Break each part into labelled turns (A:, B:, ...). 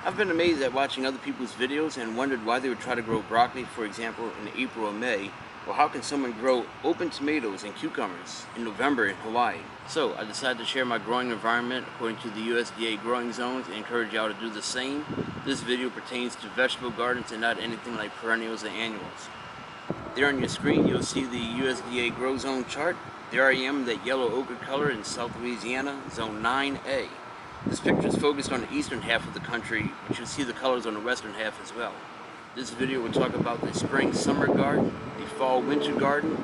A: I've been amazed at watching other people's videos and wondered why they would try to grow broccoli, for example, in April or May, or how can someone grow open tomatoes and cucumbers in November in Hawaii. So I decided to share my growing environment according to the USDA growing zones and encourage y'all to do the same. This video pertains to vegetable gardens and not anything like perennials and annuals. There on your screen you'll see the USDA grow zone chart. There I am in that yellow ochre color in South Louisiana, zone 9A. This picture is focused on the eastern half of the country, but you'll see the colors on the western half as well. This video will talk about the spring-summer garden, the fall-winter garden,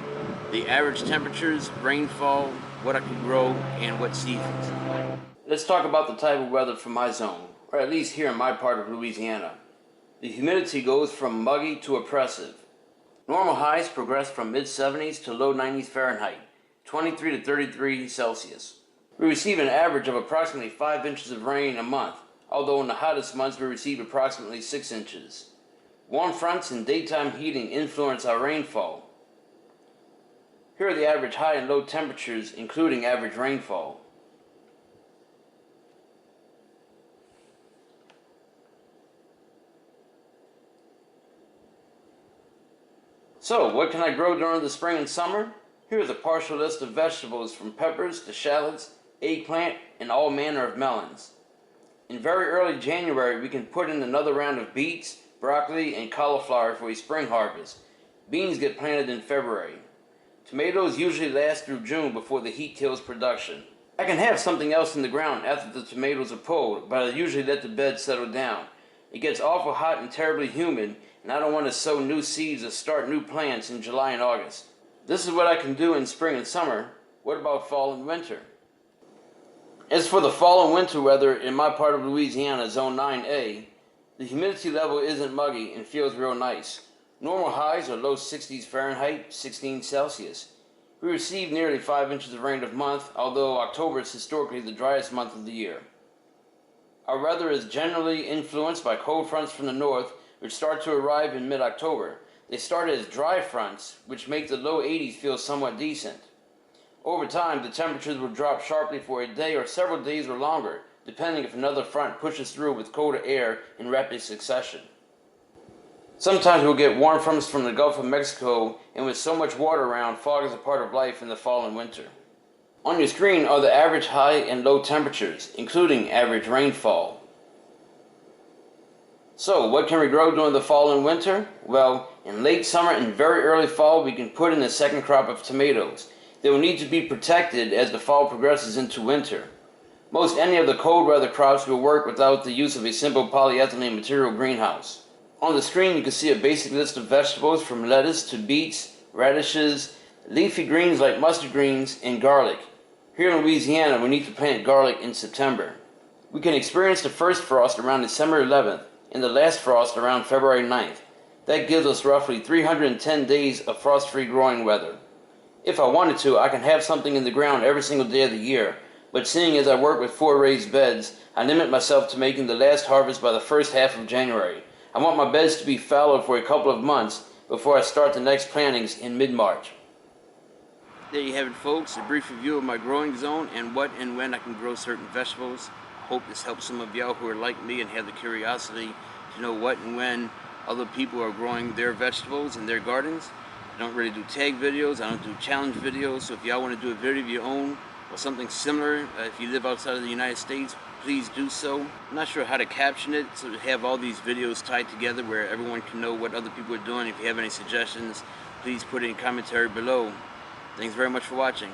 A: the average temperatures, rainfall, what I can grow, and what seasons. Let's talk about the type of weather for my zone, or at least here in my part of Louisiana. The humidity goes from muggy to oppressive. Normal highs progress from mid-70s to low 90s Fahrenheit, 23 to 33 Celsius. We receive an average of approximately 5 inches of rain a month, although in the hottest months we receive approximately 6 inches. Warm fronts and daytime heating influence our rainfall. Here are the average high and low temperatures, including average rainfall. So, what can I grow during the spring and summer? Here is a partial list of vegetables from peppers to shallots, eggplant, and all manner of melons. In very early January, we can put in another round of beets, broccoli, and cauliflower for a spring harvest. Beans get planted in February. Tomatoes usually last through June before the heat kills production. I can have something else in the ground after the tomatoes are pulled, but I usually let the bed settle down. It gets awful hot and terribly humid, and I don't want to sow new seeds or start new plants in July and August. This is what I can do in spring and summer. What about fall and winter? As for the fall and winter weather in my part of Louisiana, zone 9A, the humidity level isn't muggy and feels real nice. Normal highs are low 60s Fahrenheit, 16 Celsius. We receive nearly 5 inches of rain a month, although October is historically the driest month of the year. Our weather is generally influenced by cold fronts from the north, which start to arrive in mid-October. They start as dry fronts, which make the low 80s feel somewhat decent. Over time, the temperatures will drop sharply for a day or several days or longer, depending if another front pushes through with colder air in rapid succession. Sometimes we'll get warm fronts from the Gulf of Mexico, and with so much water around, fog is a part of life in the fall and winter. On your screen are the average high and low temperatures, including average rainfall. So, what can we grow during the fall and winter? Well, in late summer and very early fall, we can put in a second crop of tomatoes. They will need to be protected as the fall progresses into winter. Most any of the cold weather crops will work without the use of a simple polyethylene material greenhouse. On the screen you can see a basic list of vegetables from lettuce to beets, radishes, leafy greens like mustard greens, and garlic. Here in Louisiana we need to plant garlic in September. We can experience the first frost around December 11th and the last frost around February 9th. That gives us roughly 310 days of frost-free growing weather. If I wanted to, I can have something in the ground every single day of the year, but seeing as I work with 4 raised beds, I limit myself to making the last harvest by the first half of January. I want my beds to be fallow for a couple of months before I start the next plantings in mid-March. There you have it, folks, a brief review of my growing zone and what and when I can grow certain vegetables. I hope this helps some of y'all who are like me and have the curiosity to know what and when other people are growing their vegetables in their gardens. I don't really do tag videos, I don't do challenge videos, so if y'all want to do a video of your own or something similar, if you live outside of the United States, please do so. I'm not sure how to caption it, so to have all these videos tied together where everyone can know what other people are doing. If you have any suggestions, please put it in commentary below. Thanks very much for watching.